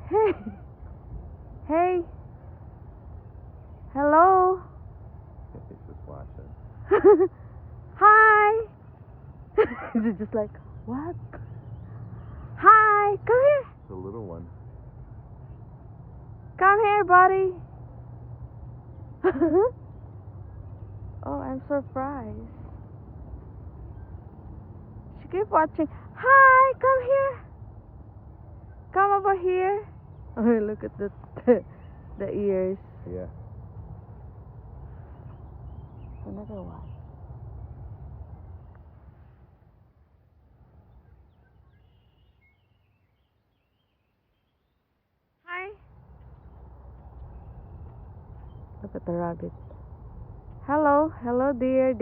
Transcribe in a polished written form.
Hey. Hey. Hello. He's just watching. Hi. It's just like, what? Hi. Come here. The little one. Come here, buddy. Oh, I'm surprised. She keep watching. Hi, come here. Come over here. Oh, look at the the ears. Yeah. Another one. Hi. Look at the rabbit. Hello, hello, dear.